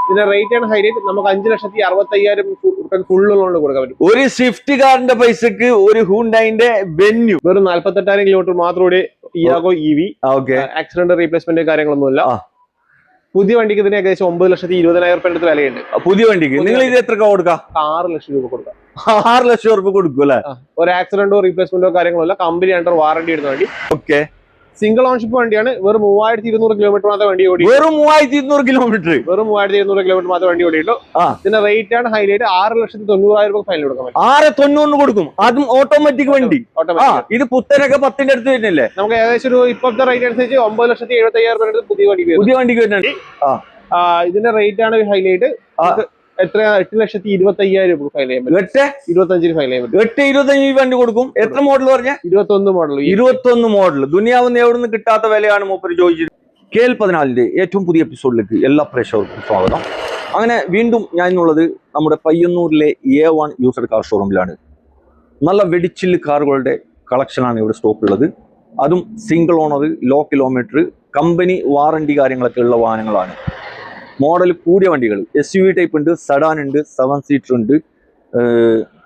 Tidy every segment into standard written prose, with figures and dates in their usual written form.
ഇതിന്റെ rate and highlight നമുക്ക് 5,65,000 ഫുള്ളുള്ളതുകൊണ്ട് കൊടുക്കാൻ പറ്റും. ഒരു സ്വിഫ്റ്റ് കാറിന്റെ പൈസക്ക് ഒരു ഹുണ്ടായിന്റെ വെന്യൂ വെറും 48,000 കിലോമീറ്റർ മാത്രമേ ടിയാഗോ EV. ആക്സിഡന്റ് റീപ്ലേസ്മെന്റ് കാര്യങ്ങളൊന്നുമില്ല. പുതിയ വണ്ടിക്ക് ഇതിന് ഏകദേശം 9,20,000 അടുത്ത് വിലയുണ്ട്. പുതിയ വണ്ടിക്ക് നിങ്ങൾ ഇത് എത്ര കൊടുക്കാം? 6 ലക്ഷം രൂപ കൊടുക്കാം. 6 ലക്ഷം രൂപ കൊടുക്കും അല്ലെ? ഒരു ആക്സിഡന്റോ റീപ്ലേസ്മെന്റോ കാര്യങ്ങളല്ല, കമ്പനി അണ്ടർ വാറണ്ടി എടുത്ത വണ്ടി. ഓക്കെ, സിംഗിൾ ഓൺഷിപ്പ് വണ്ടിയാണ്. വെറും 3,200 കിലോമീറ്റർ മാത്രമേ വണ്ടി ഓടി. വെറും 3,200 കിലോമീറ്റർ മാത്രമേ വണ്ടി ഓടിയുള്ളൂ. ഇതിന്റെ റേറ്റ് ആണ് ഹൈലൈറ്റ്. 6,90,000 ഫൈനൽ കൊടുക്കാൻ പറ്റും. 6,90,000 കൊടുക്കും. അതും ഓട്ടോമാറ്റിക് വണ്ടി. ഇത് പുത്തനൊക്കെ 10ന്റെ അടുത്ത് വരുന്നില്ലേ? നമുക്ക് ഏകദേശം ഒരു ഇപ്പോഴത്തെ റേറ്റ് അനുസരിച്ച് 9,70,000 പുതിയ വണ്ടിക്ക് വരുന്നുണ്ട്. ഇതിന്റെ റേറ്റ് ആണ് ഹൈലൈറ്റ്. എത്ര? 8,25,000 ഫൈൽ ചെയ്യാൻ പറ്റും. 8,25 ഫൈൽ ചെയ്യാൻ പറ്റും. 8,25 വണ്ടി കൊടുക്കും. എത്ര മോഡൽ പറഞ്ഞ? 21 മോഡൽ. 21 മോഡൽ. ദുനിയാവുന്ന എവിടെ നിന്ന് കിട്ടാത്ത വിലയാണ് മൂപ്പര് ചോദിച്ചത്. KL14 ഏറ്റവും പുതിയ എപ്പിസോഡിലേക്ക് എല്ലാ പ്രേക്ഷകർക്കും സ്വാഗതം. അങ്ങനെ വീണ്ടും ഞാൻ എന്നുള്ളത് നമ്മുടെ പയ്യന്നൂരിലെ A1 യൂസർ കാർ ഷോറൂമിലാണ്. നല്ല വെടിച്ചില് കാറുകളുടെ കളക്ഷനാണ് ഇവിടെ സ്റ്റോക്ക് ഉള്ളത്. അതും single owner, low kilometre, company warranty കാര്യങ്ങളൊക്കെ ഉള്ള വാഹനങ്ങളാണ്. മോഡൽ കൂടിയ വണ്ടികൾ SUV ടൈപ്പ് ഉണ്ട്, സഡാൻ ഉണ്ട്, 7 സീറ്റർ ഉണ്ട്,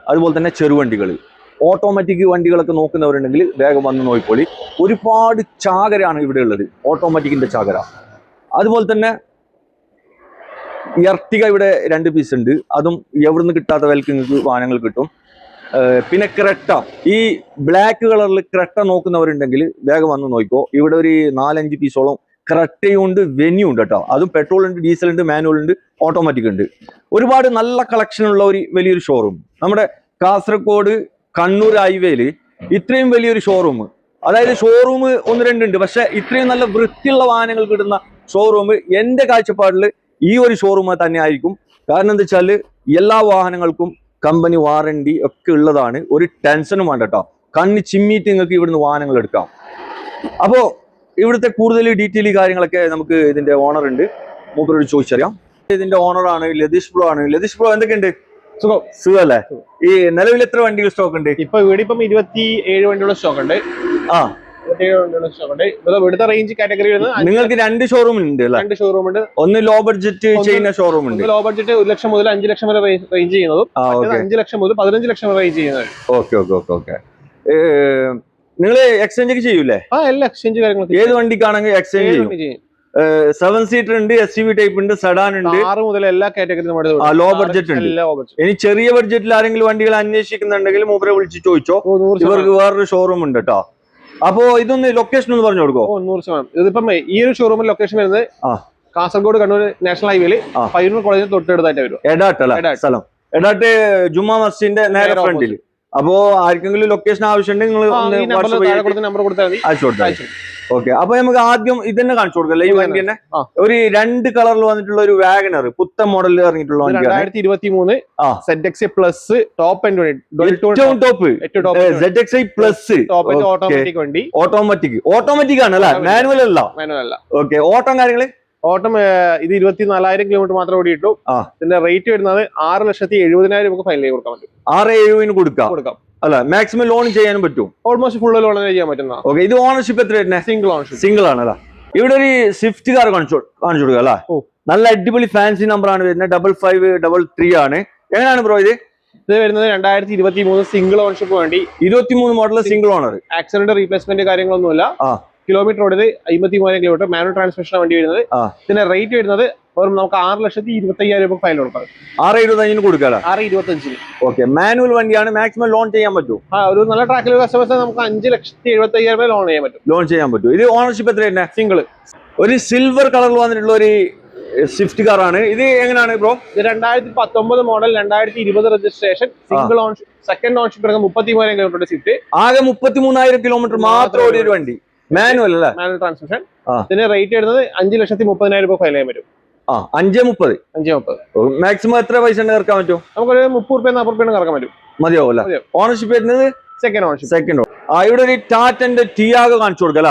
അതുപോലെ തന്നെ ചെറുവണ്ടികൾ, ഓട്ടോമാറ്റിക് വണ്ടികളൊക്കെ നോക്കുന്നവരുണ്ടെങ്കിൽ വേഗം വന്ന് നോക്കിക്കോളി. ഒരുപാട് ചാകരയാണ് ഇവിടെ ഉള്ളത്, ഓട്ടോമാറ്റിക്കിന്റെ ചാകര. അതുപോലെ തന്നെ എർട്ടിക ഇവിടെ 2 പീസ് ഉണ്ട്. അതും എവിടുന്ന് കിട്ടാത്ത വിലക്ക് നിങ്ങൾക്ക് വാഹനങ്ങൾ കിട്ടും. പിന്നെ ക്രെട്ട, ഈ ബ്ലാക്ക് കളറിൽ ക്രെട്ട നോക്കുന്നവരുണ്ടെങ്കിൽ വേഗം വന്ന് നോക്കിക്കോ. ഇവിടെ ഒരു 4-5 പീസോളം ക്രെട്ടയുണ്ട്, വെന്യൂ ഉണ്ട് കേട്ടോ. അതും പെട്രോൾ ഉണ്ട്, ഡീസൽ ഉണ്ട്, മാനുവൽ ഉണ്ട്, ഓട്ടോമാറ്റിക് ഉണ്ട്. ഒരുപാട് നല്ല കളക്ഷൻ ഉള്ള ഒരു വലിയൊരു ഷോറൂം നമ്മുടെ കാസർഗോഡ് കണ്ണൂർ ഹൈവേയിൽ ഇത്രയും വലിയൊരു ഷോറൂം, അതായത് ഷോറൂം 1-2 ഉണ്ട്, പക്ഷെ ഇത്രയും നല്ല വൃത്തിയുള്ള വാഹനങ്ങൾ കിട്ടുന്ന ഷോറൂം എൻ്റെ കാഴ്ചപ്പാടിൽ ഈ ഒരു ഷോറൂം തന്നെ ആയിരിക്കും. കാരണം എന്താ വെച്ചാൽ എല്ലാ വാഹനങ്ങൾക്കും കമ്പനി വാറണ്ടി ഒക്കെ ഉള്ളതാണ്. ഒരു ടെൻഷനും വേണ്ട കേട്ടോ. കണ്ണ് ചിമ്മിയിട്ട് നിങ്ങൾക്ക് ഇവിടുന്ന് വാഹനങ്ങൾ എടുക്കാം. അപ്പോൾ ഇവിടുത്തെ കൂടുതൽ ഡീറ്റെയിൽ കാര്യങ്ങളൊക്കെ നമുക്ക് ഇതിന്റെ ഓണർ ഉണ്ട്, മൂപ്പരോട് ചോദിച്ചറിയാം. ഇതിന്റെ ഓണറാണ് ലതീഷ് ബ്രോ ആണ്. ലതീഷ് ബ്രോ, എന്തൊക്കെയുണ്ട്? സുഖല്ലേ? ഈ നിലവിൽ എത്ര വണ്ടികൾ സ്റ്റോക്ക് ഉണ്ട്? ഇവിടെ ഇപ്പം 27 വണ്ടിയുള്ള സ്റ്റോക്ക് ഉണ്ട്. 27 വണ്ടിയുള്ള സ്റ്റോക്ക് ഉണ്ട്. ഇവിടുത്തെ റേഞ്ച് കാറ്റഗറി നിങ്ങൾക്ക് 2 ഷോറൂം ഉണ്ട് അല്ലേ? 2 ഷോറൂം ഉണ്ട്. ഒന്ന് ലോ ബഡ്ജറ്റ് ചെയ്യുന്ന ഷോറൂം ഉണ്ട്. ലോ ബഡ്ജറ്റ് 1 ലക്ഷം മുതൽ 5 ലക്ഷം വരെ റേഞ്ച് ചെയ്യുന്നതും 5 ലക്ഷം മുതൽ 15 ലക്ഷം വരെ റേഞ്ച് ചെയ്യുന്നത്. ഓക്കെ. നിങ്ങൾ എക്സ്ചേഞ്ച് ഒക്കെ ചെയ്യൂലേ? എല്ലാ എക്സ്ചേഞ്ച് കാര്യങ്ങളും ഏത് വണ്ടിക്കാണെങ്കിൽ എക്സ്ചേഞ്ച് ചെയ്യും. 7 സീറ്റർ ഉണ്ട്, SUV ടൈപ്പ് ഉണ്ട്, സഡാൻ ഉണ്ട്, 6 മുതൽ എല്ലാ കാറ്റഗറിയും ലോ ബഡ്ജറ്റ് ഉണ്ട്. ഇനി ചെറിയ ബഡ്ജറ്റിൽ ആരെങ്കിലും വണ്ടികൾ അന്വേഷിക്കുന്നുണ്ടെങ്കിൽ മൂപ്പരെ വിളിച്ച് ചോദിച്ചോ. ഇവർക്ക് വേറൊരു ഷോറൂം ഉണ്ട് കേട്ടോ. അപ്പോ ഇതൊന്ന് ലൊക്കേഷൻ ഒന്ന് പറഞ്ഞു കൊടുക്കോ? 100%. ഇതിപ്പം ഈ ഒരു ഷോറൂമിൽ ലൊക്കേഷൻ വരുന്നത് കാസർഗോഡ് കണ്ണൂർ നാഷണൽ ഹൈവേയിൽ പയ്യന്നൂർ കോളേജിന് തൊട്ടടുത്തായിട്ട് വരും. എടാട്ടല്ല സ്ഥലം. എടാട്ട് ജുമാ മസ്ജിദിന്റെ നേരെ ഫ്രണ്ടിൽ. അപ്പോ ആർക്കെങ്കിലും ലൊക്കേഷൻ ആവശ്യമുണ്ടെങ്കിൽ നിങ്ങൾ നമ്പർ കൊടുത്താൽ മതി, അയച്ചു കൊടുത്താൽ. ഓക്കെ, അപ്പൊ നമുക്ക് ആദ്യം ഇതന്നെ കാണിച്ചു കൊടുക്കല്ലേ? ഈ വണ്ടി തന്നെ ഒരു 2 കളറിൽ വന്നിട്ടുള്ള ഒരു വാഗനർ, പുത്തൻ മോഡലിൽ ഇറങ്ങിയിട്ടുള്ള വണ്ടി. 2023 ZXi plus top end ZXi plus automatic വണ്ടി. ഓട്ടോമാറ്റിക് ആണ് അല്ല, മാനുവൽ അല്ല. ഓക്കെ, ഓട്ടം കാര്യങ്ങള് ഓട്ടം ഇത് 24,000 കിലോമീറ്റർ മാത്രമേ ഓടിയിട്ടു. ഇതിന്റെ റേറ്റ് വരുന്നത് 6,70,000 നമുക്ക് ഫൈനൽ ചെയ്ത് കൊടുക്കാൻ പറ്റും. 6,70,000 കൊടുക്കാം അല്ല? മാക്സിമം ലോൺ ചെയ്യാനും പറ്റും. ഓൾമോസ്റ്റ് ഫുൾ ലോൺ ചെയ്യാൻ പറ്റുന്ന. ഓക്കെ, ഇത് ഓണർഷിപ്പ് എത്ര വരുന്നത്? സിംഗിൾ ആണ് അല്ല? ഇവിടെ ഒരു സ്വിഫ്റ്റ് കാർ കാണിച്ചു കൊടുക്കുക അല്ല? നല്ല അടിപൊളി ഫാൻസി നമ്പർ ആണ് വരുന്നത്. 5533 ആണ്. എങ്ങനെയാണ് ബ്രോ ഇത് വരുന്നത്? 2023 സിംഗിൾ ഓണർഷിപ്പ് വേണ്ടി 23 model single owner. Accident replacement കാര്യങ്ങളൊന്നുമില്ല. കിലോമീറ്റർ ഓടിയത് 53,000 കിലോമീറ്റർ. മാനുവൽ ട്രാൻസ്മിഷൻ വണ്ടി വരുന്നത്. ഇതിന്റെ റേറ്റ് വരുന്നത് നമുക്ക് 6,25,000 ഫൈൻ കൊടുക്കാം. 6,25 കൊടുക്കാം. 6,25. ഓക്കെ, മാനുവൽ വണ്ടിയാണ്. മാക്സിമം ലോൺ ചെയ്യാൻ പറ്റും. ഒരു നല്ല ട്രാക്കിൽ കസ്റ്റമേഴ്സ് നമുക്ക് 5,75,000 ലോൺ ചെയ്യാൻ പറ്റും. ഇത് ഓണർഷിപ്പ് എത്ര തന്നെ? സിംഗിൾ. ഒരു സിൽവർ കളറിൽ വന്നിട്ടുള്ള ഒരു സ്വിഫ്റ്റ് കാർ ആണ്. ഇത് എങ്ങനെയാണ് ബ്രോ? ഇത് 2019 model, 2020 registration, single ownership. Second ഓൺഷിപ്പ് 33,000 kilometre Swift. ആകെ 33,000 കിലോമീറ്റർ മാത്രം ഓടിയ ഒരു വണ്ടി. മാനുവൽ അല്ല? Manual transmission. ഇതിന്റെ റേറ്റ് വരുന്നത് 5,30,000 ഫൈൻ ചെയ്യാൻ പറ്റും. 5,30,000 മാക്സിമം എത്ര പൈസ ഇറക്കാൻ പറ്റും? നമുക്കൊരു 30-40 ഇറക്കാൻ പറ്റും. മതിയാവും അല്ല? ഓണർഷിപ്പ് വരുന്നത് സെക്കൻഡ് ഓണർഷിപ്പ്. ഇവിടെ ഒരു ടാറ്റന്റെ ടിയാഗോ കാണിച്ചു കൊടുക്കല?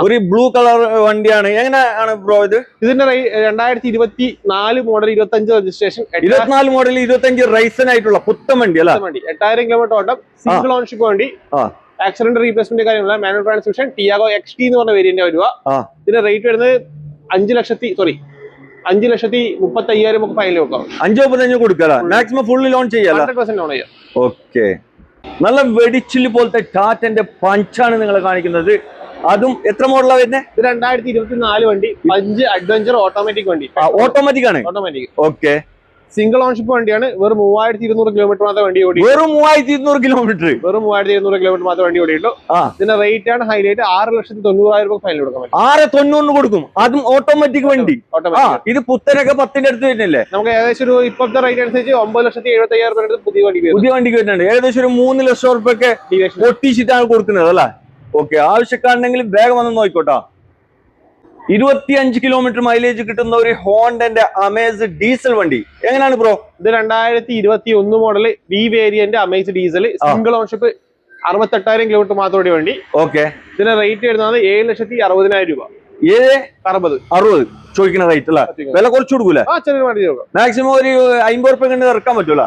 ഒരു ബ്ലൂ കളർ വണ്ടിയാണ്. എങ്ങനെയാണ് ബ്രോ ഇത്? ഇതിന്റെ 2024 മോഡൽ, 25 രജിസ്ട്രേഷൻ, 24 മോഡൽ, 25 റൈസൻ ആയിട്ടുള്ള പുത്തൻ വണ്ടി അല്ല? 8,000 കിലോമീറ്റർ ഓട്ടം, സിംഗിൾ ഓണർഷിപ്പ് വണ്ടി. ആക്സിഡന്റ് റീപ്ലേസ്മെന്റ് കാര്യമുള്ള മാനുവൽ ട്രാൻസ്മിഷൻ. ടിയാഗോ XT എന്ന് പറഞ്ഞ വേരിയന്റ് വരിക. ഇതിന്റെ റേറ്റ് വരുന്നത് 5,35,000 നമുക്ക് ഫൈനൽ വെക്കാം. 5,35 കൊടുക്കല, മാക്സിമം ഫുള്ള് ലോൺ ചെയ്യാം. 100% ലോൺ ചെയ്യാം. ഓക്കെ, നല്ല വെടിച്ചില് പോലത്തെ ടാറ്റന്റെ പഞ്ചാണ് നിങ്ങളെ കാണിക്കുന്നത്. അതും എത്ര മോഡലാണ് വരുന്നത്? ഇത് 2024 വണ്ടി, പഞ്ച് അഡ്വഞ്ചർ ഓട്ടോമാറ്റിക് വണ്ടി. ഓട്ടോമാറ്റിക് ആണ്. ഓട്ടോമാറ്റിക്. ഓക്കെ, സിംഗിൾ ഓൺഷിപ്പ് വണ്ടിയാണ്. വെറും 3200 കിലോമീറ്റർ മാത്രമേ വണ്ടി ഓടി. വെറും 3200 കിലോമീറ്റർ. വെറും 3200 കിലോമീറ്റർ മാത്രമേ വണ്ടി ഓടിയുള്ളൂ. ഇതിന്റെ റേറ്റ് ആണ് ഹൈലൈറ്റ്. 6,90,000 രൂപ ഫൈനൽ കൊടുക്കാൻ പറ്റും. 6,90 കൊടുക്കും, അതും ഓട്ടോമാറ്റിക് വണ്ടി. ഇത് പുത്തനൊക്കെ 10ന്റെ അടുത്ത് വരുന്നില്ലേ? നമുക്ക് ഏകദേശം ഒരു ഇപ്പോഴത്തെ റേറ്റ് അനുസരിച്ച് 9,75,000 രൂപ പുതിയ വണ്ടിക്ക് വരുന്നുണ്ട്. ഏകദേശം ഒരു 3 ലക്ഷം റുപ്യൊക്കെ പൊട്ടിച്ചിട്ടാണ് കൊടുക്കുന്നത് അല്ലേ? ഓക്കെ, ആവശ്യക്കാരുണ്ടെങ്കിൽ വേഗം വന്ന് നോക്കിക്കോട്ടാ. 25 കിലോമീറ്റർ മൈലേജ് കിട്ടുന്ന ഒരു ഹോണ്ടന്റെ അമേസ് ഡീസൽ വണ്ടി എങ്ങനെയാണ് ബ്രോ? ഇത് 2021 model D variant Amaze diesel, single ownership, 68,000 kilometre മാത്രം വണ്ടി. ഓക്കെ, ഇതിന്റെ റേറ്റ് വരുന്നത് 7,60,000 രൂപ. 7,60 ചോദിക്കുന്ന റേറ്റ് അല്ല? വില കുറച്ച് കൊടുക്കൂലേ? മാക്സിമം ഒരു 50 റുപ്യ കണ്ട് ഇറക്കാൻ പറ്റൂല.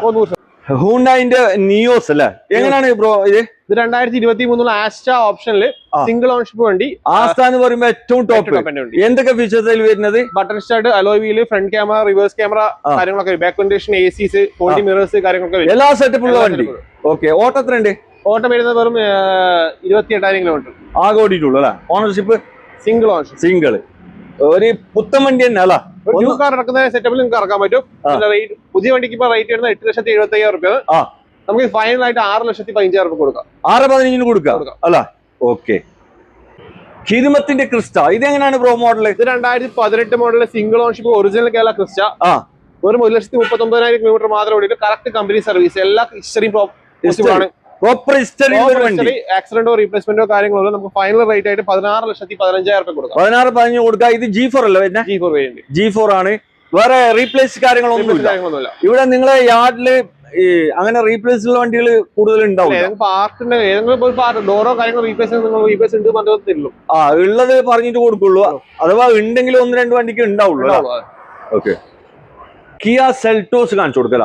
ഹൂണ്ടായിന്റെ നിയോസ് അല്ലേ? എങ്ങനെയാണ് ബ്രോ ഇത്? ഇത് 2023 ആസ്റ്റ ഓപ്ഷനില് സിംഗിൾ ഓൺഷിപ്പ് വണ്ടി. ആസ്റ്റ എന്ന് പറയുമ്പോൾ ഏറ്റവും ടോപ്പ്. എന്തൊക്കെ ഫീച്ചേഴ്സ് അതിൽ വരുന്നത്? Button start, alloy wheel, front camera, reverse camera കാര്യങ്ങളൊക്കെ, back ventilation, ACs, 4D mirrors കാര്യങ്ങളൊക്കെ എല്ലാ സെറ്റപ്പ് ഉള്ള വണ്ടി. ഓക്കെ, ഓട്ടം എത്ര ഉണ്ട്? ഓട്ടം വരുന്നത് വെറും 28,000 കിലോമീറ്റർ ആകെ ഓടിയിട്ടുള്ളൂ അല്ലെ? Ownership single ഓൺഷിപ്പ്. സിംഗിൾ ഒരു പുത്തൻ വണ്ടി തന്നെ അല്ല? ന്യൂ കാർ ഇറക്കുന്ന സെറ്റപ്പിൽ നിങ്ങൾക്ക് ഇറക്കാൻ പറ്റും. പുതിയ വണ്ടിക്ക് ഇപ്പൊ റേറ്റ് വരുന്നത് 8,75,000 രൂപ. നമുക്ക് ഫൈനൽ ആയിട്ട് 6,15,000 രൂപ കൊടുക്കാം. 6,15 കൊടുക്കാം അല്ല? ഓക്കെ, ഹിദ്മത്തിന്റെ ക്രിസ്റ്റ ഇതെങ്ങനെയാണ് ബ്രോ മോഡൽ? ഇത് 2018 model single ownership original Kerala Crysta. വെറും 1,39,000 കിലോമീറ്റർ മാത്രം ഓടിയിട്ട് കറക്റ്റ് കമ്പനി സർവീസ്, എല്ലാ ഹിസ്റ്ററിയും പോസിബിൾ ആണ്. ആക്സിഡന്റോ റീപ്ലേസ്മെന്റോ കാര്യങ്ങളോ നമുക്ക് ഫൈനൽ റേറ്റ് ആയിട്ട് 16,15,000 രൂപ കൊടുക്കാം. 16,15 കൊടുക്കാം. ഇത് G4 അല്ലേ വരുന്നത്? G4 variant. G4 ആണ്. വേറെ റീപ്ലേസ് കാര്യങ്ങളൊന്നുമില്ല. ഇവിടെ നിങ്ങളെ യാർഡില് അങ്ങനെ റീപ്ലേസ് ഉള്ള വണ്ടികൾ കൂടുതൽ ഉണ്ടാവും. പാർട്ടിന്റെ ഏതെങ്കിലും ഡോറോ കാര്യങ്ങളോ റീപ്ലേസ് ഉണ്ട് തരുള്ളൂ. ഉള്ളത് പറഞ്ഞിട്ട് കൊടുക്കുള്ളൂ. അഥവാ ഉണ്ടെങ്കിൽ 1-2 വണ്ടിക്ക് ഉണ്ടാവുള്ളൂ. ഓക്കെ, കിയ സെൽറ്റോസ് കാണിച്ചു കൊടുക്കല.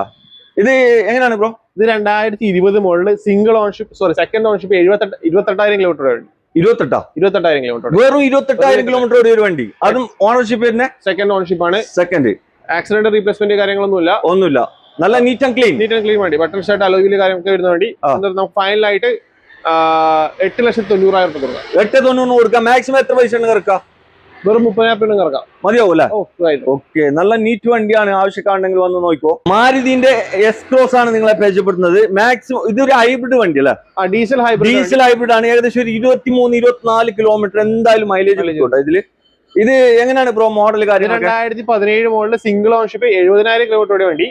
ഇത് എങ്ങനെയാണ് ബ്രോ? ഇത് 2020 മോഡല് സിംഗിൾ ഓൺഷിപ്പ്, സെക്കൻഡ് ഓൺഷിപ്പ്, 28,000 കിലോമീറ്റർ വണ്ടി. 28,000 കിലോമീറ്റർ. വെറും 28,000 കിലോമീറ്റർ ഓടിയ ഒരു വണ്ടി. അതും ഓണർഷിപ്പ് തന്നെ സെക്കൻഡ് ഓൺഷിപ്പ് ആണ്. സെക്കൻഡ്. ആക്സിഡന്റ് റീപ്ലേസ്മെന്റ് കാര്യങ്ങളൊന്നുമില്ല. നല്ല നീറ്റ് ആൻഡ് ക്ലീൻ വണ്ടി. ബട്ടൺ സ്റ്റാർട്ട്, അലോയിൽ കാര്യങ്ങളൊക്കെ വരുന്ന വണ്ടി. നമുക്ക് ഫൈനലായിട്ട് 8,90,000 രൂപ കൊടുക്കാം. 8,90 കൊടുക്കാം. മാക്സിമം എത്ര പൈസ ഉണ്ട് ഇറക്കാം? വെറും 30,000 ഇറക്കാം. മതിയാവും അല്ലേ? ഓക്കെ, നല്ല നീറ്റ് വണ്ടിയാണ്. ആവശ്യക്കാരുണ്ടെങ്കിൽ വന്ന് നോക്കിക്കോ. മാരുതിന്റെ എസ് ക്രോസ് ആണ് നിങ്ങളെ പരിചയപ്പെടുന്നത്. മാക്സിമം ഇതൊരു ഹൈബ്രിഡ് വണ്ടി അല്ലേ? ഡീസൽ ഹൈബ്രിഡ് ആണ്. ഏകദേശം ഒരു 23-24 കിലോമീറ്റർ എന്തായാലും മൈലേജ് കിട്ടും ഇതില്. ഇത് എങ്ങനെയാണ് ബ്രോ മോഡൽ കാര്യം? 2017 മോഡല് സിംഗിൾ ഓൺഷിപ്പ്, 70,000 കിലോമീറ്റർ വണ്ടി.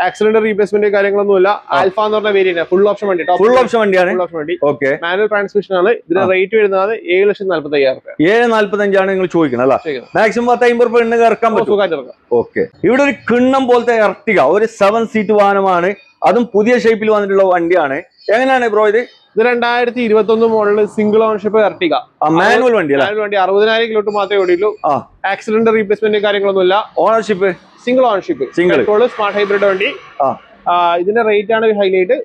ആക്സിഡന്റ് റീപ്ലേസ്മെന്റ് കാര്യങ്ങളൊന്നുമില്ല. ആൽഫ എന്ന് പറഞ്ഞ വേരിയന്റ്, ഫുൾ ഓപ്ഷൻ വണ്ടി. ഓക്കെ, മാനുവൽ ട്രാൻസ്മിഷൻ ആണ്. ഇതിന്റെ റേറ്റ് വരുന്നത് 7,45,000 രൂപ. 7,45 നിങ്ങൾ ചോദിക്കണം അല്ലേ? മാക്സിമം 10-50 രൂപ ഉണ്ടെങ്കിൽ ഇറക്കാൻ പറ്റും. ഓക്കെ, ഇവിടെ ഒരു കിണ്ണം പോലത്തെ എർട്ടിക, ഒരു 7 സീറ്റ് വാഹനമാണ്. അതും പുതിയ ഷേപ്പിൽ വന്നിട്ടുള്ള വണ്ടിയാണ്. എങ്ങനെയാണ് ബ്രോ ഇത്? ഇത് 2021 model single ownership Ertiga, manual വണ്ടി. 60,000 കിലോമീറ്റർ മാത്രമേ ഓടിയുള്ളൂ. ആക്സിഡന്റ് റീപ്ലേസ്മെന്റ് കാര്യങ്ങളൊന്നുമില്ല. Ownership single ownership, smart hybrid വണ്ടി. ഇതിന്റെ റേറ്റ് ആണ് ഹൈലൈറ്റ്.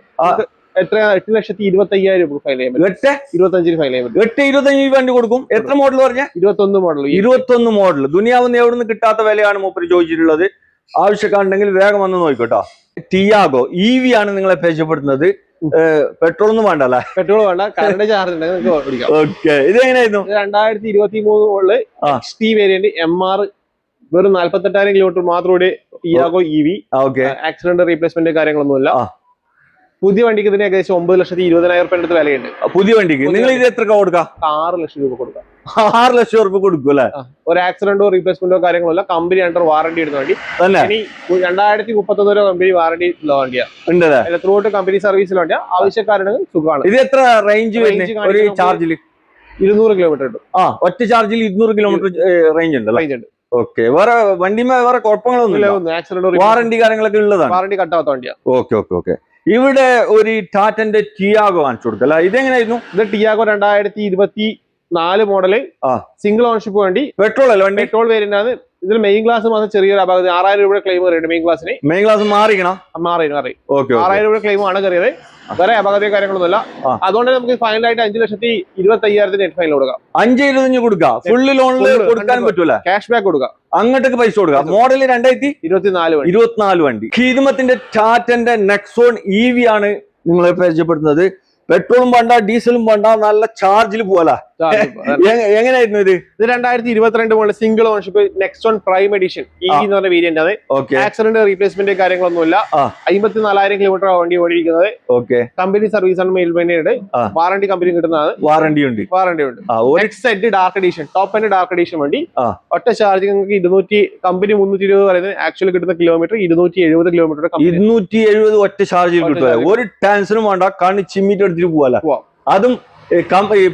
എത്ര? 8,25,000 രൂപ ഫൈൽ ചെയ്യാൻ പറ്റും. 8,25 ഫൈൽ ചെയ്യാൻ പറ്റും. 8,25 വണ്ടി കൊടുക്കും. എത്ര മോഡൽ പറഞ്ഞ? 21 മോഡൽ. ദുനിയാവിന്ന് എവിടെ നിന്ന് കിട്ടാത്ത വിലയാണ് മൂപ്പര് ചോദിച്ചിട്ടുള്ളത്. ആവശ്യക്കാരുണ്ടെങ്കിൽ വേഗം വന്ന് നോക്കിക്കോട്ടോ. ടിയാഗോ EV ആണ് നിങ്ങളെ പരിചയപ്പെടുന്നത്. പെട്രോൾ ഒന്നും വേണ്ട അല്ലേ? പെട്രോൾ വേണ്ട, കറണ്ട് ചാർജ് ഉണ്ടെങ്കിൽ ഓടിക്കാം. ഓക്കെ, ഇത് എങ്ങനെയായിരുന്നു? 2023 മോഡല് XT വേരിയന്റ് MR, വെറും 48,000 കിലോമീറ്റർ മാത്രം ഓടി ടിയാഗോ EV. ആക്സിഡന്റ് റീപ്ലേസ്മെന്റ് കാര്യങ്ങളൊന്നുമില്ല. പുതിയ വണ്ടിക്ക് ഇതിന് ഏകദേശം 9,20,000 രൂപ അടുത്ത് വിലയുണ്ട്. പുതിയ വണ്ടിക്ക് നിങ്ങൾ ഇത് എത്ര കൊടുക്കാം? 6 ലക്ഷം രൂപ കൊടുക്കാം. 6 ലക്ഷം രൂപ കൊടുക്കും അല്ലെ? ഒരു ആക്സിഡന്റോ റീപ്ലേസ്മെന്റോ കാര്യങ്ങളല്ല. കമ്പനി അണ്ടർ വാറണ്ടി എടുത്ത വണ്ടി. ഇനി 2031 കമ്പനി വാറണ്ടി ഉള്ള വണ്ടിയാണ്. ത്രൂ ഔട്ട് കമ്പനി സർവീസിൽ വണ്ടിയാ. ആവശ്യക്കാരുടെ സുഖമാണ്. ഇത് എത്ര റേഞ്ച് ഒരു ചാർജില്? 200 കിലോമീറ്റർ ഉണ്ട്. ഒറ്റ ചാർജിൽ 200 കിലോമീറ്റർ റേഞ്ച് ഉണ്ട്. ഓക്കെ, വേറെ വണ്ടിമേ വേറെ കുഴപ്പങ്ങളൊന്നും ആക്സിഡന്റ് വാറണ്ടി കാര്യങ്ങളൊക്കെ ഉള്ളതാണ്. വാറണ്ടി കട്ടാവാത്ത വണ്ടിയാണ്. ഓക്കെ. ഇവിടെ ഒരു ടാറ്റന്റെ ടിയാഗോ കാണിച്ചു കൊടുക്കല്ല. ഇതെങ്ങനെയായിരുന്നു? ഇത് ടിയാഗോ 2024 മോഡല് സിംഗിൾ ഓൺഷിപ്പ് വണ്ടി. പെട്രോൾ അല്ല വണ്ടി? പെട്രോൾ വേരിയന്റ് ആണ്. ഇതിൽ മെയിൻ ക്ലാസ് മാത്രം ചെറിയൊരു അപകടം 6000 രൂപയുടെ ക്ലെയിം കയറിയുണ്ട് മെയിൻ ക്ലാസ്സിന്. മെയിൻ ക്ലാസ് മാറി 6000 രൂപ ക്ലെയിമാണ് കയറിയത്. വേറെ അപകട കാര്യങ്ങളൊന്നുമില്ല. അതുകൊണ്ട് നമുക്ക് ഫൈനലായിട്ട് 5,25,000 നെറ്റ് ഫൈനൽ കൊടുക്കാം. 5,25,000 കൊടുക്കാം. ഫുള്ളി ലോണിൽ കൊടുക്കാൻ പറ്റൂല, ക്യാഷ് ബാക്ക് കൊടുക്കാം. അങ്ങോട്ടേക്ക് പൈസ കൊടുക്കാം. മോഡൽ 2024 വണ്ടി. ഖീദ്മത്തിന്റെ ടാറ്റന്റെ നെക്സോൺ EV ആണ് നിങ്ങളെ പരിചയപ്പെടുത്തുന്നത്. പെട്രോളും വേണ്ട, ഡീസലും വേണ്ട, നല്ല ചാർജിൽ പോവല. എങ്ങനെയായിരുന്നു ഇത്? 2022 model single ownership Nexon prime edition EV എന്ന് പറഞ്ഞ വേരിയന്റ് ആണ്. ആക്സിഡന്റ് റീപ്ലേസ്മെന്റ് കാര്യങ്ങളൊന്നുമില്ല. 54,000 കിലോമീറ്റർ വണ്ടി ഓടിയിരിക്കുന്നത്. കമ്പനി സർവീസ് ആണ്, മെയിൽ വേണ്ടിയുണ്ട്. വാറണ്ടി കമ്പനി കിട്ടുന്നതാണ്. വാറണ്ടി ഉണ്ട്. XZ dark edition, top end dark edition വണ്ടി. ഒറ്റ ചാർജിങ് നിങ്ങൾക്ക് 200, കമ്പനി 320 പറയുന്നത്, ആക്ച്വലി കിട്ടുന്ന കിലോമീറ്റർ 270 കിലോമീറ്റർ. 270 ഒറ്റ ചാർജിൽ കിട്ടുക. ഒരു ടാൻസിനും വേണ്ട, കണ്ണ് ചിമ്മിട്ട് എടുത്തിട്ട് പോവാല. അതും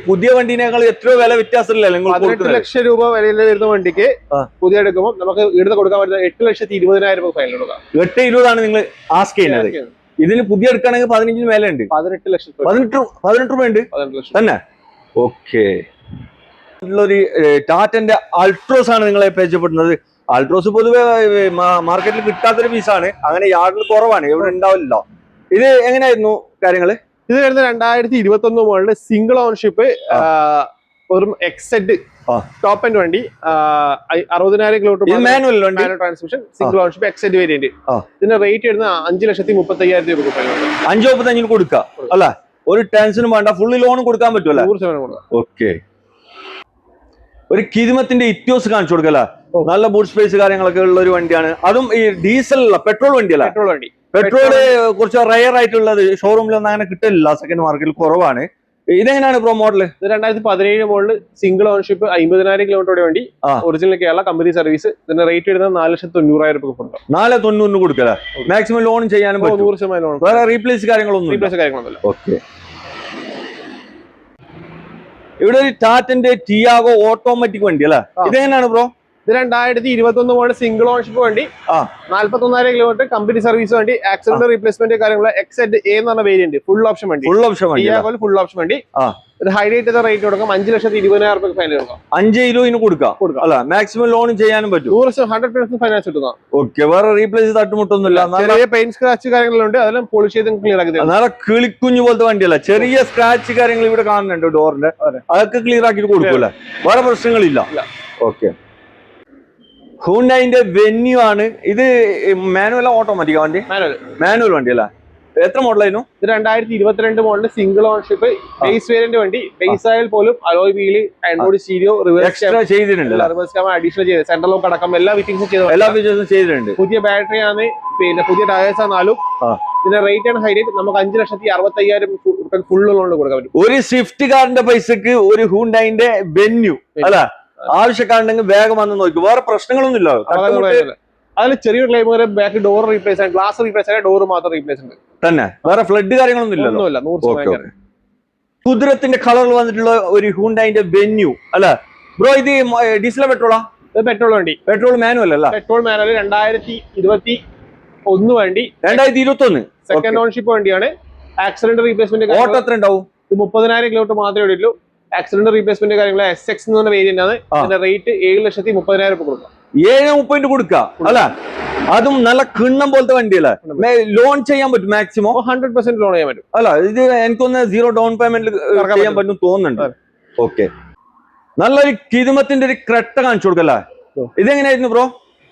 പുതിയ വണ്ടിനേക്കാൾ എത്രയോ വില വ്യത്യാസമില്ലല്ലോ. 18 ലക്ഷം രൂപ വിലയിൽ വരുന്ന വണ്ടിക്ക് പുതിയ എടുക്കുമ്പോൾ നമുക്ക് ഇവിടുന്ന് കൊടുക്കാൻ പറ്റുന്ന 8,20,000 രൂപ ഫൈനൽ കൊടുക്കാം. 8,20,000 നിങ്ങൾ ആസ്ക് ചെയ്യുന്നത്. ഇതിന് പുതിയ എടുക്കുകയാണെങ്കിൽ 15 മേലെ ഉണ്ട്. 18 ലക്ഷം 18 രൂപ ഉണ്ട് തന്നെ. ഓക്കെ, ഒരു ടാറ്റന്റെ അൾട്രോസ് ആണ് നിങ്ങളെ പരിചയപ്പെടുന്നത്. അൾട്രോസ് പൊതുവെ മാർക്കറ്റിൽ കിട്ടാത്തൊരു പീസാണ്. അങ്ങനെ യാർഡിൽ കുറവാണ്, എവിടെ ഉണ്ടാവില്ല. ഇത് എങ്ങനെയായിരുന്നു കാര്യങ്ങള്? ഇത് വരുന്ന 2021 മോഡല് സിംഗിൾ ഓണർഷിപ്പ്, ഒരു എക്സെഡ് ടോപ്പ് ആൻഡ് വണ്ടി. 60,000 kilometre manual transmission, single ownership XZ variant. ഇതിന്റെ റേറ്റ് വരുന്ന 5,35,000 രൂപ. 5,35,000 കൊടുക്കാം അല്ല, ഒരു ടെൻഷനും വേണ്ട, ഫുള്ളി ലോണും കൊടുക്കാൻ പറ്റുമല്ലോ. 100% കൊടുക്കാം. ഓക്കെ, ഒരു കിദ്മത്തിന്റെ ഇത്യോസ് കാണിച്ചു കൊടുക്കല. നല്ല ബൂട്ട് സ്പേസ് കാര്യങ്ങളൊക്കെ ഉള്ള ഒരു വണ്ടിയാണ്. അതും ഈ ഡീസൽ അല്ല, പെട്രോൾ വണ്ടിയല്ല. പെട്രോള് കുറച്ച് റയർ ആയിട്ടുള്ളത് ഷോറൂമിലൊന്നും അങ്ങനെ കിട്ടില്ല, സെക്കൻഡ് മാർക്കറ്റിൽ കുറവാണ്. ഇതെങ്ങനെയാണ് ബ്രോ മോഡല്? ഇത് 2017 മോഡല് സിംഗിൾ ഓണർഷിപ്പ്, 50,000 കിലോമീറ്റർ വണ്ടി. Original Kerala company service. ഇതിന്റെ റേറ്റ് വരുന്നത് 4,90,000 രൂപ കൊടുക്കാം. 4,90,000 കൊടുക്കല. മാക്സിമം ലോൺ ചെയ്യാനും 100% ലോൺ. വേറെ റീപ്ലേസ് കാര്യങ്ങളൊന്നും. ഓക്കെ, ഇവിടെ ഒരു ടാറ്റന്റെ ടിയാഗോ ഓട്ടോമാറ്റിക് വണ്ടി അല്ലേ? ഇതെങ്ങനെയാണ് ബ്രോ? ഇത് 2021 മോഡൽ സിംഗിൾ ഓണർഷിപ്പ് വണ്ടി. 41,000 കിലോമീറ്റർ കമ്പനി സർവീസ് വണ്ടി. ആക്സിഡന്റ് റീപ്ലേസ്മെന്റ് കാര്യങ്ങൾ. എക്സെഡ് എ എന്ന് പറഞ്ഞ വേരിയന്റ്, ഫുൾ ഓപ്ഷൻ വണ്ടി. ഫുൾ ഓപ്ഷൻ വണ്ടി. ഇത് ഹൈലൈറ്റ് ചെയ്ത റേറ്റ് കൊടുക്കാം. 5,20,000 രൂപ ഫൈനൽ കൊടുക്കാം. 5,20,000 കൊടുക്കാം അല്ല, മാക്സിമം ലോൺ ചെയ്യാനും പറ്റും. 100% ഫൈനാൻസ് കിട്ടുന്ന. ഓക്കെ, വേറെ റീപ്ലേസ് തട്ടുമുട്ടൊന്നുമില്ല. ചെറിയ പെയിന്റ് സ്ക്രാച്ച് കാര്യങ്ങളുണ്ട്, അതെല്ലാം പോളിഷ് ചെയ്ത് ക്ലിയർ ആക്കി തരും. നല്ല കിളിക്കുഞ്ഞു പോലത്തെ വണ്ടിയല്ല, ചെറിയ സ്ക്രാച്ച് കാര്യങ്ങൾ ഇവിടെ കാണുന്നുണ്ട് ഡോറിന്റെ. അതൊക്കെ ക്ലിയർ ആക്കിട്ട് കൊടുക്കൂല, വേറെ പ്രശ്നങ്ങളില്ല. ഓക്കെ, ഹ്യുണ്ടായിന്റെ വെന്യൂ ആണ് ഇത്. മാനുവൽ ഓട്ടോമാറ്റിക് വണ്ടി? മാനുവൽ വണ്ടി അല്ല. എത്ര മോഡലായിരുന്നു? ഇത് 2022 model single ownership, base variant വണ്ടി. ബേസ് ആയാൽ പോലും alloy wheel, Android stereo, extra ചെയ്തിട്ടുണ്ട്. അഡീഷണൽ ചെയ്ത് സെൻട്രൽ ലോക്ക് അടക്കം എല്ലാ ഫിറ്റിംഗ്സും എല്ലാ ഫീച്ചേഴ്സും ചെയ്തിട്ടുണ്ട്. പുതിയ ബാറ്ററി ആണ്, പിന്നെ പുതിയ ടയേഴ്സ് ആണ് 4. ഇതിന്റെ റേറ്റ് ആണ് ഹൈലൈറ്റ്. നമുക്ക് 5,65,000 രൂപ ഫുൾ ലോൺ കൊടുക്കാൻ പറ്റും. ഒരു സ്വിഫ്റ്റ് കാറിന്റെ പൈസക്ക് ഒരു ഹ്യുണ്ടായിന്റെ വെന്യൂ അല്ല, ആവശ്യക്കാരുണ്ടെങ്കിൽ വേഗം വന്ന് നോക്കും. വേറെ പ്രശ്നങ്ങളൊന്നും ഇല്ല. അതിൽ ചെറിയൊരു ക്ലെയിം ബാക്ക് ഡോർ റീപ്ലേസ് ആണ്, ഗ്ലാസ് റീപ്ലേസ് ആണ്, ഡോർ മാത്രം റീപ്ലേസ് ഉണ്ട് തന്നെ. വേറെ ഫ്ലഡ് കാര്യങ്ങളൊന്നും ഇല്ല. കുതിരത്തിന്റെ കളറിൽ വന്നിട്ടുള്ള ഒരു ഹ്യുണ്ടായിന്റെ വെന്യൂ അല്ല ബ്രോ? ഇത് ഡീസൽ പെട്രോളാ? പെട്രോൾ വണ്ടി. പെട്രോൾ മാനുവൽ അല്ല? Petrol manual. 2021 വണ്ടി. 2021 സെക്കൻഡ് ഓണർഷിപ്പ് വണ്ടിയാണ്. ആക്സിഡന്റ് റീപ്ലേസ്മെന്റ് ഓട്ടോ എത്ര ഉണ്ടാവും? ഇത് 30,000 കിലോമീറ്റർ മാത്രമേ ഉള്ളൂ. ആക്സിഡന്റ് റീപ്ലേസ്മെന്റ് കാര്യങ്ങൾ. SX എന്ന് പറഞ്ഞ വേരിയന്റ് ആണ്. ഇതിന്റെ റേറ്റ് 7,30,000 രൂപ കൊടുക്കാം. 7,30,000 കൊടുക്കാം അല്ല? അതും നല്ല കിണ്ണം പോലത്തെ വണ്ടിയല്ലേ? ലോൺ ചെയ്യാൻ പറ്റും മാക്സിമം? 100% ലോൺ ചെയ്യാൻ പറ്റും അല്ല? ഇത് എനിക്കൊന്ന് 0 ഡൗൺ പേയ്മെന്റ് ചെയ്യാൻ പറ്റും തോന്നുന്നുണ്ട്. ഓക്കെ, നല്ലൊരു കിദ്മത്തിന്റെ ഒരു ക്രെട്ട കാണിച്ചു കൊടുക്കല്ലേ? ഇതെങ്ങനെയായിരുന്നു ബ്രോ?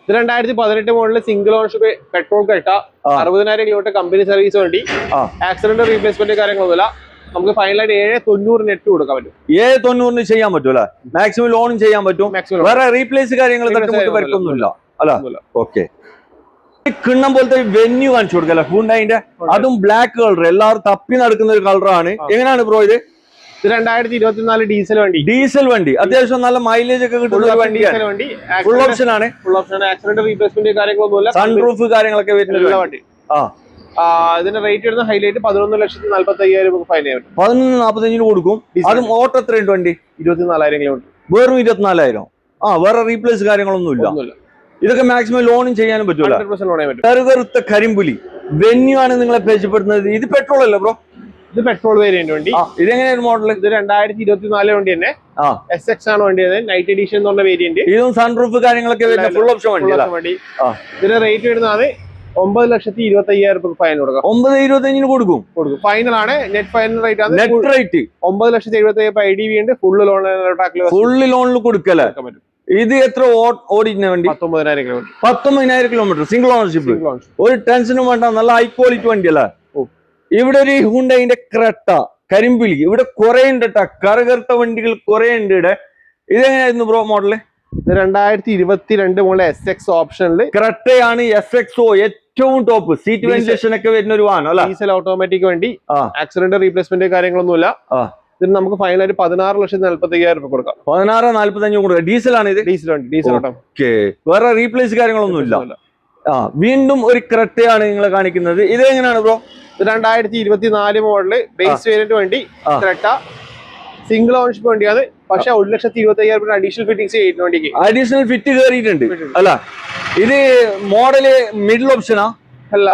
ഇത് 2018 model single ownership, petrol Creta. 60,000 kilometre company service വണ്ടി. ആക്സിഡന്റ് റീപ്ലേസ്മെന്റ് കാര്യങ്ങളൊന്നുമില്ല. നമുക്ക് ഫൈനലായിട്ട് 7,90,000 നെറ്റ് കൊടുക്കാൻ പറ്റും. 7,90,000 ചെയ്യാൻ പറ്റുമല്ലേ? മാക്സിമം ലോണും ചെയ്യാൻ പറ്റും. വേറെ റീപ്ലേസ് കാര്യങ്ങൾ വർക്കൊന്നുമില്ല അല്ല? ഓക്കെ, കിണ്ണം പോലത്തെ വെന്യൂ കാണിച്ചു കൊടുക്കല്ലേ ഹ്യുണ്ടായിന്റെ? അതും ബ്ലാക്ക് കളർ, എല്ലാവരും തപ്പി നടക്കുന്ന ഒരു കളറാണ്. എങ്ങനെയാണ് ബ്രോ ഇത്? ഇത് 2024 ഡീസൽ വണ്ടി. ഡീസൽ വണ്ടി അത്യാവശ്യം നല്ല മൈലേജ് ഒക്കെ കിട്ടുന്ന ഒരു വണ്ടിയാണ്. ഫുൾ ഓപ്ഷൻ ആണ്. ആക്സിഡന്റ് റീപ്ലേസ്മെന്റ് കാര്യങ്ങളൊന്നുമില്ല. സൺറൂഫ് കാര്യങ്ങളൊക്കെ വരുന്ന വണ്ടി. ഇതിന്റെ റേറ്റ് വരുന്ന ഹൈലൈറ്റ് 11,40,000 രൂപ ഫൈൻ ചെയ്യാൻ പറ്റും. 11,45,000 കൊടുക്കും. അതും ഓട്ടോ എത്രയുണ്ട് വണ്ടി? 24,000 കിലോമീറ്റർ. വെറും 24,000. വേറെ റീപ്ലേസ് കാര്യങ്ങളൊന്നും ഇല്ല. ഇതൊക്കെ മാക്സിമം ലോണും ചെയ്യാനും പറ്റൂല. കറുകറുത്ത കരിമ്പുലി വെന്യൂ ആണ് നിങ്ങളെ പരിചയപ്പെടുന്നത്. ഇത് പെട്രോൾ അല്ലേ ബ്രോ? ഇത് പെട്രോൾ വേരിയന്റ് വണ്ടി. ഇതെങ്ങനെയാണ് മോഡൽ? ഇത് 2024 വണ്ടി തന്നെ. SX ആണ് വണ്ടി. നൈറ്റ് എഡിഷൻ എന്ന് പറഞ്ഞ വേരിയന്റ്. ഇതും സൺറൂഫ് കാര്യങ്ങളൊക്കെ ഫുൾ ഓപ്ഷൻ വണ്ടി. ഇതിന്റെ റേറ്റ് വരുന്നത് 9,25,000 ഫൈനൽ കൊടുക്കാം. 9,25,000 കൊടുക്കും. ഫൈനൽ ആണ്. നെറ്റ് ഫൈനൽ റേറ്റ് ആണ്. നെറ്റ് റേറ്റ് 9,75,000 IDV ഉണ്ട്. ഫുള്ള് ലോണിൽ കൊടുക്കല്ലേ? ഇത് എത്ര ഓടിക്കുന്ന വണ്ടി? 19,000 കിലോമീറ്റർ. 19,000 kilometre single ownership. ഒരു ടെൻഷനും വേണ്ട, നല്ല ഹൈ ക്വാളിറ്റി വണ്ടി അല്ലേ? ഇവിടെ ഒരു ഹുണ്ടായിന്റെ ക്രെട്ട കരിമ്പിലി ഇവിടെ കുറെ ഉണ്ട് കേട്ടാ. കറുകറുത്ത വണ്ടികൾ കുറെ ഉണ്ട് ഇവിടെ. ഇതെങ്ങനെയായിരുന്നു ബ്രോ മോഡല്? 2022 മോഡൽ SX ഓപ്ഷനിൽ ക്രെട്ടയാണ്. SXO ഏറ്റവും ടോപ്പ്. സീറ്റ് വെന്റിലേഷൻ ഒക്കെ വരുന്ന ഒരു വാഹനം അല്ല? ഡീസൽ ഓട്ടോമാറ്റിക് വണ്ടി. ആക്സിഡന്റ് റീപ്ലേസ്മെന്റ് കാര്യങ്ങളൊന്നുമില്ല. ഇതിന് നമുക്ക് ഫൈനലായിട്ട് 16,45,000 കൊടുക്കാം. 16,45,000 കൊടുക്കാം. ഡീസലാണ് ഇത്? ഡീസൽ വണ്ടി. ഡീസൽ ഓട്ടം. വേറെ റീപ്ലേസ് കാര്യങ്ങളൊന്നും ഇല്ല. വീണ്ടും ഒരു ക്രെട്ടയാണ് നിങ്ങളെ കാണിക്കുന്നത്. ഇത് എങ്ങനെയാണ് ബ്രോ? 2024 മോഡല് ബേസ് വേരിയന്റ് വണ്ടി. ക്രെട്ട സിംഗിൾ ഓൺഷിപ്പ് വണ്ടിയാണ്. പക്ഷെ 1,25,000 അഡീഷണൽ ഫിറ്റിംഗ്സ് ചെയ്യുന്ന വണ്ടിക്ക്. അഡീഷണൽ ഫിറ്റ് കയറിയിട്ടുണ്ട് അല്ല? ഇത് മോഡല് മിഡിൽ ഓപ്ഷനാ?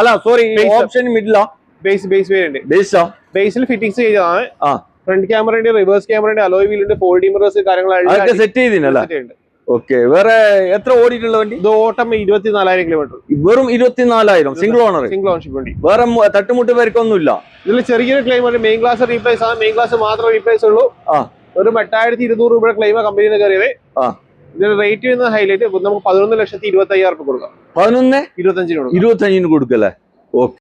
അല്ല സോറി, ഓപ്ഷൻ മിഡിലാ? Base variant. ബേസിൽ ഫിറ്റിംഗ്സ് ചെയ്തതാണ്. ഫ്രണ്ട് ക്യാമറ ഉണ്ട്, റിവേഴ്സ് ക്യാമറ ഉണ്ട്, അലോയ് വീൽ ഉണ്ട്, ഫോൾഡിംഗ് മിറേഴ്സ് കാര്യങ്ങളെല്ലാം സെറ്റ് ചെയ്തിട്ടുണ്ട്. ഓക്കെ. വേറെ എത്ര ഓടിയിട്ടുള്ള വണ്ടി? ഇത് ഓട്ടം 24,000 കിലോമീറ്റർ. വെറും 24,000 സിംഗിൾ ഓണർ. സിംഗിൾ ഓൺഷിപ്പ് വണ്ടി. വേറെ തട്ടുമുട്ട് പേർക്കൊന്നുമില്ല. ഇതിൽ ചെറിയൊരു ക്ലെയിം ഉണ്ട്. മെയിൻ ക്ലാസ് റീപ്ലേസ് ആണ്. മെയിൻ ക്ലാസ് മാത്രമേ റീപ്ലേസ് ഉള്ളൂ. ഒരു 8,200 രൂപയുടെ ക്ലെയിം കമ്പനിയിൽ നിന്ന് കയറിയത്. ഇതിന്റെ റേറ്റ് വരുന്ന ഹൈലൈറ്റ് നമുക്ക് 11,25,000 കൊടുക്കാം. 11,25,000 കൊടുക്കല്ലേ? ഓക്കെ.